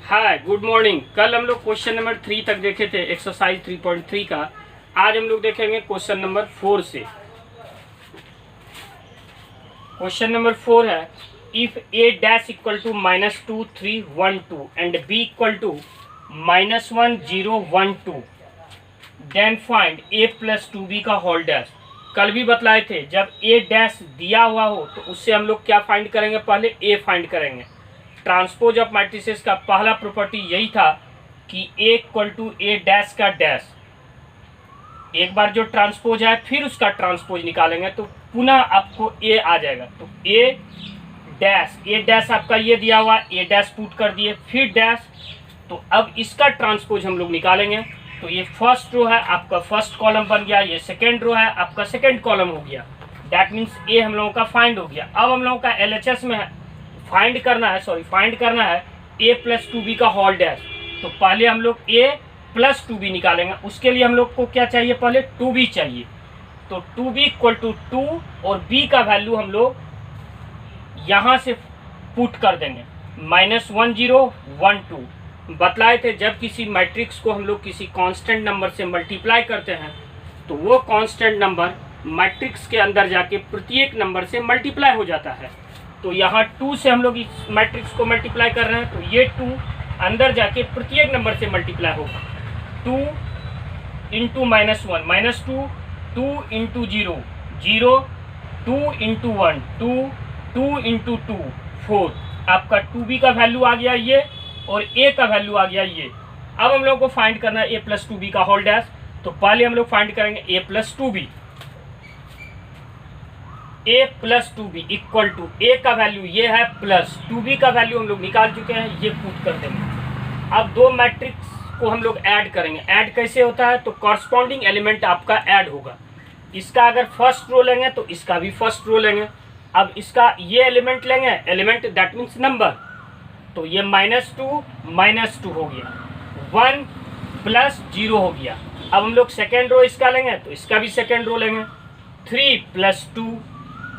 Hi good morning. कल हम लोग क्वेश्चन नंबर 3 तक देखे थे एक्सरसाइज 3.3 का। आज हम लोग देखेंगे क्वेश्चन नंबर 4 से। क्वेश्चन नंबर 4 है if a dash equal to -2 3 1 2 and b equal to -1 0 1 2 then find a plus 2b का होल डैश। कल भी बतलाए थे जब a डैश दिया हुआ हो तो उससे हम लोग क्या फाइंड करेंगे, पहले a फाइंड करेंगे। ट्रांसपोज ऑफ मैट्रिसेस का पहला प्रॉपर्टी यही था कि a equal to a dash का डैश। एक बार जो ट्रांसपोज है फिर उसका ट्रांसपोज निकालेंगे तो पुनः आपको a आ जाएगा। तो a डैश आपका ये दिया हुआ, a डैश पुट कर दिए फिर डैश। तो अब इसका ट्रांसपोज हम लोग निकालेंगे तो ये फर्स्ट रो है आपका फर्स्ट कॉलम बन गया, ये सेकेंड रो है आपका सेकेंड कॉलम हो गया। दैट मीन्स a हम लोगों का फाइंड हो गया। अब हम लोगों का LHS में फाइंड करना है a प्लस 2b का होल डैश। तो पहले हम लोग a प्लस 2b निकालेंगे। उसके लिए हम लोग को क्या चाहिए, पहले 2b चाहिए। तो 2b इक्वल टू 2 और b का वैल्यू हम लोग यहाँ से पुट कर देंगे -1 0 1 2। बतलाए थे जब किसी मैट्रिक्स को हम लोग किसी कांस्टेंट नंबर से मल्टीप्लाई करते हैं तो वो कांस्टेंट नंबर मैट्रिक्स के अंदर जाके प्रत्येक नंबर से मल्टीप्लाई हो जाता है। तो यहाँ 2 से हम लोग इस मैट्रिक्स को मल्टीप्लाई कर रहे हैं तो ये 2 अंदर जाके प्रत्येक नंबर से मल्टीप्लाई होगा। 2 इंटू -1 -2 2 इंटू 0 0 2 इंटू 1 2 2 इंटू 2 4। आपका 2b का वैल्यू आ गया ये और a का वैल्यू आ गया ये। अब हम लोग को फाइंड करना है a प्लस 2b का होल डैश। तो पहले हम लोग फाइंड करेंगे a plus 2b। a plus 2b equal to a का वैल्यू ये है प्लस 2b का वैल्यू हम लोग निकाल चुके हैं, ये पुट कर देंगे। अब दो मैट्रिक्स को हम लोग ऐड करेंगे। ऐड कैसे होता है, तो कॉरस्पॉन्डिंग एलिमेंट आपका ऐड होगा। इसका अगर फर्स्ट रो लेंगे तो इसका भी फर्स्ट रो लेंगे। अब इसका ये एलिमेंट लेंगे, एलिमेंट दैट मीन्स नंबर। तो ये -2 हो गया, 1 प्लस 0 हो गया। अब हम लोग सेकेंड रो इसका लेंगे तो इसका भी सेकेंड रो लेंगे। 3 plus 2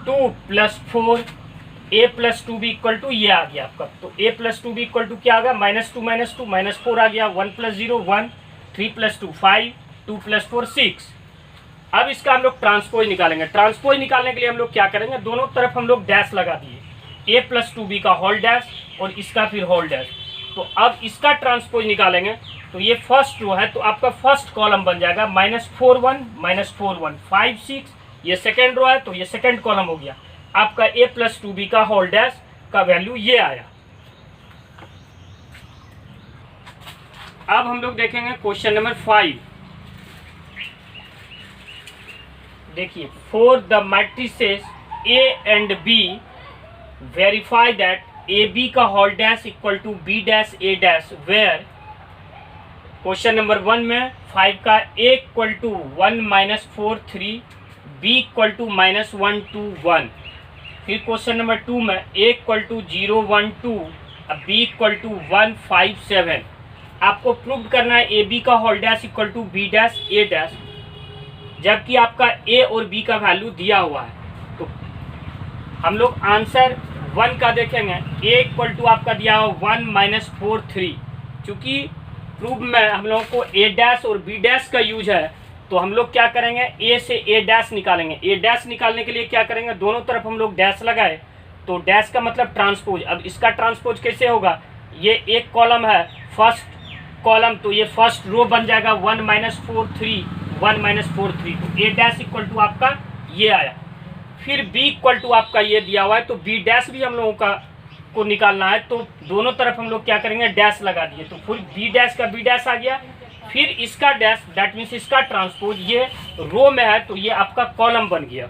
2 plus 4 a plus 2b equal to ये आ गया आपका। तो a plus 2b equal to क्या आ गया, -2 -4 आ गया। 1 प्लस 0 1 3 प्लस 2 5 2 प्लस 4 6। अब इसका हम लोग ट्रांसपोज निकालेंगे। ट्रांसपोज निकालने के लिए हम लोग क्या करेंगे, दोनों तरफ हम लोग डैश लगा दिए, a प्लस 2b का होल डैश और इसका फिर होल डैश। तो अब इसका ट्रांसपोज निकालेंगे तो ये फर्स्ट रो है तो आपका फर्स्ट कॉलम बन जाएगा -4 1 5 6। ये सेकेंड रो है तो ये सेकेंड कॉलम हो गया। आपका a प्लस 2b का होल डैश का वैल्यू ये आया। अब हम लोग देखेंगे क्वेश्चन नंबर 5। देखिए, for the matrices a and b verify that ab का whole dash equal to b dash a dash where. Question number 1 में 5 का a equal to 1 -4 3 b equal to -1 2 1। फिर क्वेश्चन नंबर 2 में a equal to 0 1 2 b equal to 1 5 7। आपको prove करना है a b का whole dash equal to b dash a dash, जबकि आपका a और b का वैल्यू दिया हुआ है। तो हम लोग आंसर 1 का देखेंगे। a इक्वल टू आपका दिया हुआ 1 -4 3। चूँकि प्रूव में हम लोगों को a डैश और b डैश का यूज है तो हम लोग क्या करेंगे, a से a डैश निकालेंगे। a डैश निकालने के लिए क्या करेंगे, दोनों तरफ हम लोग डैश लगाए तो डैश का मतलब ट्रांसपोज। अब इसका ट्रांसपोज कैसे होगा, ये एक कॉलम है फर्स्ट कॉलम तो ये फर्स्ट रो बन जाएगा 1 -4 3 1 -4 3। तो a डैश इक्वल टू आपका ये आया। फिर b इक्वल टू आपका ये दिया हुआ है तो b डैश भी हम लोगों का को निकालना है। तो दोनों तरफ हम लोग क्या करेंगे, डैश लगा दिए तो फिर b डैश का b डैश आ गया। फिर इसका डैश दैट मीन्स इसका ट्रांसपोज ये रो में है तो ये आपका कॉलम बन गया।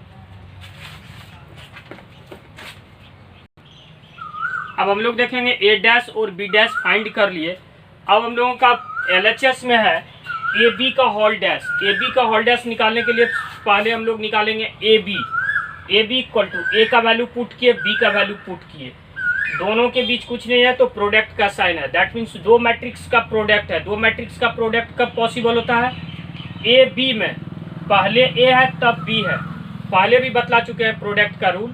अब हम लोग देखेंगे a डैश और b डैश फाइंड कर लिए। अब हम लोगों का LHS में है ab का होल डैश। ab का होल डैश निकालने के लिए पहले हम लोग निकालेंगे ab इक्वल टू a का वैल्यू पुट किए, b का वैल्यू पुट किए। दोनों के बीच कुछ नहीं है तो प्रोडक्ट का साइन है। दैट मीन्स दो मैट्रिक्स का प्रोडक्ट है। दो मैट्रिक्स का प्रोडक्ट कब पॉसिबल होता है, ए बी में पहले a है तब b है। पहले भी बतला चुके हैं प्रोडक्ट का रूल।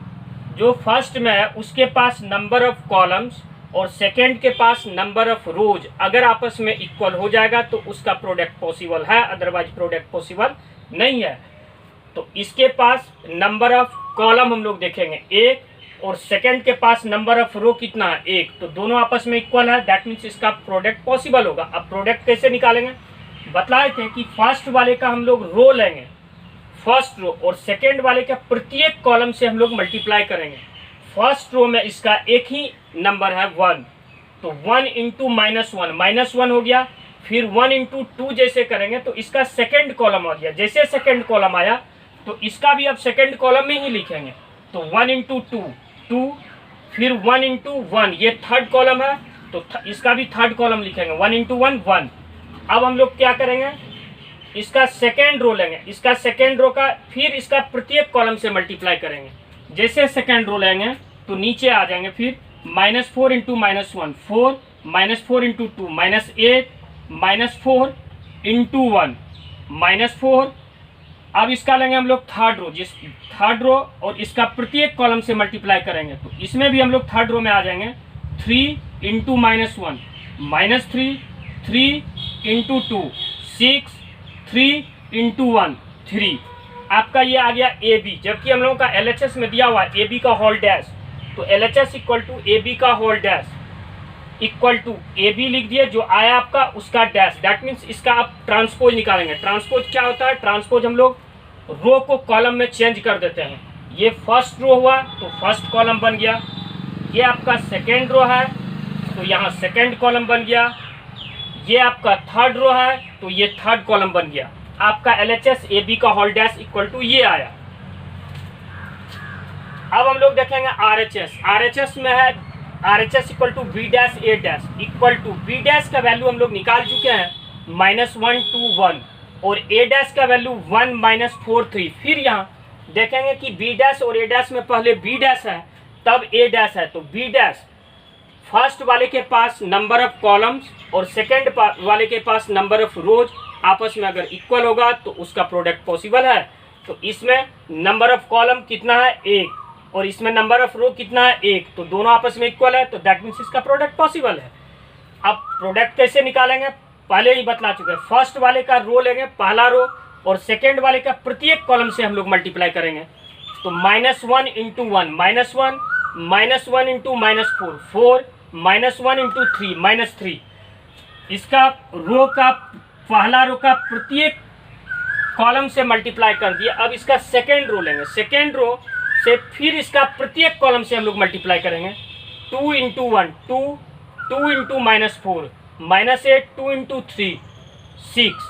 जो फर्स्ट में है उसके पास नंबर ऑफ कॉलम्स और सेकंड के पास नंबर ऑफ रोज अगर आपस में इक्वल हो जाएगा तो उसका प्रोडक्ट पॉसिबल है, अदरवाइज प्रोडक्ट पॉसिबल नहीं है। तो इसके पास नंबर ऑफ कॉलम हम लोग देखेंगे एक, और सेकंड के पास नंबर ऑफ रो कितना है एक, तो दोनों आपस में इक्वल है, दैट मीन्स इसका प्रोडक्ट पॉसिबल होगा। अब प्रोडक्ट कैसे निकालेंगे, बतलाए थे कि फर्स्ट वाले का हम लोग रो लेंगे, फर्स्ट रो, और सेकंड वाले का प्रत्येक कॉलम से हम लोग मल्टीप्लाई करेंगे। फर्स्ट रो में इसका एक ही नंबर है 1, तो 1 इंटू -1 -1 हो गया। फिर 1 इंटू 2 जैसे करेंगे तो इसका सेकंड कॉलम आ गया, जैसे सेकंड कॉलम आया तो इसका भी अब सेकंड कॉलम में ही लिखेंगे। तो 1 इंटू 2 2, फिर 1 इंटू 1 ये थर्ड कॉलम है, तो इसका भी थर्ड कॉलम लिखेंगे, 1 इंटू 1 1। अब हम लोग क्या करेंगे, इसका सेकेंड रो लेंगे, इसका सेकेंड रो का फिर इसका प्रत्येक कॉलम से मल्टीप्लाई करेंगे। जैसे सेकेंड रो लेंगे तो नीचे आ जाएंगे, फिर -4 इंटू -1 4, -4 इंटू 2 -8, -4 इंटू 1 -4। अब इसका लेंगे हम लोग थर्ड रो, जिस थर्ड रो और इसका प्रत्येक कॉलम से मल्टीप्लाई करेंगे तो इसमें भी हम लोग थर्ड रो में आ जाएंगे, 3 इंटू -1 -3, 3 इंटू 2 6, 3 इंटू 1 3। आपका ये आ गया ए बी, जबकि हम लोगों का LHS में दिया हुआ है ए बी का होल डैश, तो LHS equal to A B का whole dash equal to A B लिख दिए, जो आया आपका उसका डैश, दैट मीन्स इसका आप ट्रांसपोज निकालेंगे। ट्रांसपोज क्या होता है, ट्रांसपोज हम लोग रो को कॉलम में चेंज कर देते हैं। ये फर्स्ट रो हुआ तो फर्स्ट कॉलम बन गया, ये आपका सेकेंड रो है तो यहाँ सेकेंड कॉलम बन गया, ये आपका थर्ड रो है तो ये थर्ड कॉलम बन गया। आपका LHS ए बी का होल डैश इक्वल टू ये आया। अब हम लोग देखेंगे RHS। RHS में है RHS equal to B dash A dash equal to B dash का वैल्यू हम लोग निकाल चुके हैं -1 2 1, और ए डैश का वैल्यू 1 -4 3। फिर यहाँ देखेंगे कि बी डैश और ए डैश में पहले बी डैश है तब ए डैश है, तो बी डैश फर्स्ट वाले के पास नंबर ऑफ कॉलम्स और सेकेंड वाले के पास नंबर ऑफ रोज आपस में अगर इक्वल होगा तो उसका प्रोडक्ट पॉसिबल है। तो इसमें नंबर ऑफ कॉलम कितना है 1, और इसमें नंबर ऑफ रो कितना है 1, तो दोनों आपस में इक्वल है, तो दैट मीन्स इसका प्रोडक्ट पॉसिबल है। अब प्रोडक्ट कैसे निकालेंगे, पहले ही बतला चुके हैं। फर्स्ट वाले का रो लेंगे पहला रो, और सेकेंड वाले का प्रत्येक कॉलम से हम लोग मल्टीप्लाई करेंगे। तो -1 इंटू 1 -1, -1 इंटू -4 4, -1 इंटू 3 -3। इसका रो का पहला रो का प्रत्येक कॉलम से मल्टीप्लाई कर दिया। अब इसका सेकेंड रो लेंगे, सेकेंड रो से फिर इसका प्रत्येक कॉलम से हम लोग मल्टीप्लाई करेंगे। 2 इंटू 1 2, 2 इंटू -4 -8, 2 इंटू 3 6।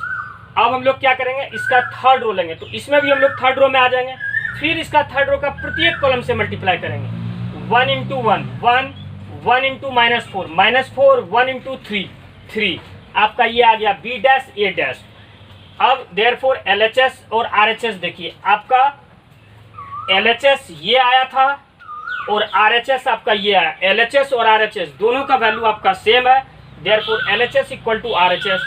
अब हम लोग क्या करेंगे, इसका थर्ड रो लेंगे, तो इसमें भी हम लोग थर्ड रो में आ जाएंगे। फिर इसका थर्ड रो का प्रत्येक कॉलम से मल्टीप्लाई करेंगे। 1 इंटू 1 1, 1 इंटू -4 1 इंटू 3 3। आपका ये आ गया बी डैश ए डैश। अब देयरफॉर LHS और RHS देखिए, आपका LHS ये आया था और RHS आपका ये आया। LHS और RHS दोनों का वैल्यू आपका सेम है, therefore LHS equal to RHS।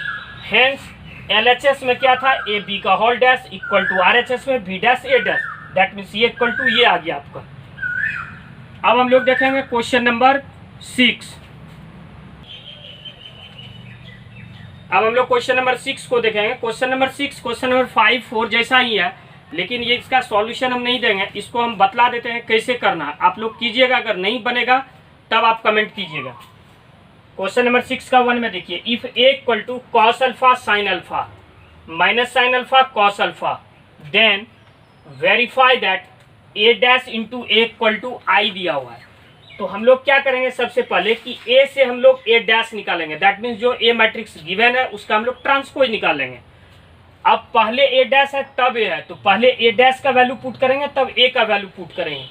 Hence LHS में क्या था, ए बी का whole dash equal to RHS में B dash A dash, that means ये इक्वल टू ये आ गया आपका। अब हम लोग देखेंगे क्वेश्चन नंबर 6। अब हम लोग क्वेश्चन नंबर 6 को देखेंगे। क्वेश्चन नंबर 6 क्वेश्चन नंबर 5 4 जैसा ही है, लेकिन ये इसका सॉल्यूशन हम नहीं देंगे, इसको हम बतला देते हैं कैसे करना है। आप लोग कीजिएगा, अगर नहीं बनेगा तब आप कमेंट कीजिएगा। क्वेश्चन नंबर 6 का 1 में देखिए, if A equal to cos alpha sine alpha minus sine alpha cos alpha, then verify that A dash into A equal to I दिया हुआ है। तो हम लोग क्या करेंगे, सबसे पहले कि ए से हम लोग ए डैश निकालेंगे, दैट मीन्स जो ए मैट्रिक्स गिवन है उसका हम लोग ट्रांसपोज निकालेंगे। अब पहले ए डैश है तब ए है, तो पहले ए डैश का वैल्यू पुट करेंगे तब ए का वैल्यू पुट करेंगे।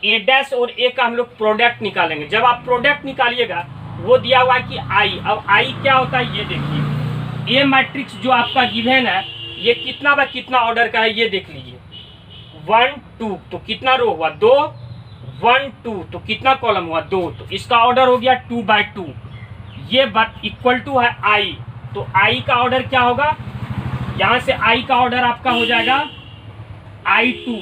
ए डैश और ए का हम लोग प्रोडक्ट निकालेंगे। जब आप प्रोडक्ट निकालिएगा वो दिया हुआ है कि आई, अब आई क्या होता है ये देखिए। ए मैट्रिक्स जो आपका गिवन है ये कितना बाय कितना ऑर्डर का है ये देख लीजिए। 1 2 तो कितना रो हुआ 2, 1 2 तो कितना कॉलम हुआ 2, तो इसका ऑर्डर हो गया 2/2। ये बात इक्वल टू है आई, तो आई का ऑर्डर क्या होगा, यहाँ से आई का ऑर्डर आपका हो जाएगा I2।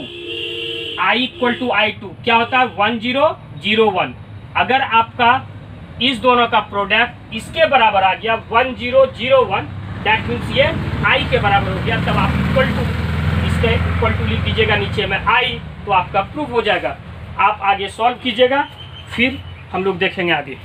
I equal to I2 क्या होता है 1 0 0 1। अगर आपका इस दोनों का प्रोडक्ट इसके बराबर आ गया 1001, दैट मीन्स ये आई के बराबर हो गया। तब आप इक्वल टू, इसके इक्वल टू लिख दीजिएगा नीचे में आई, तो आपका प्रूफ हो जाएगा। आप आगे सॉल्व कीजिएगा, फिर हम लोग देखेंगे आगे।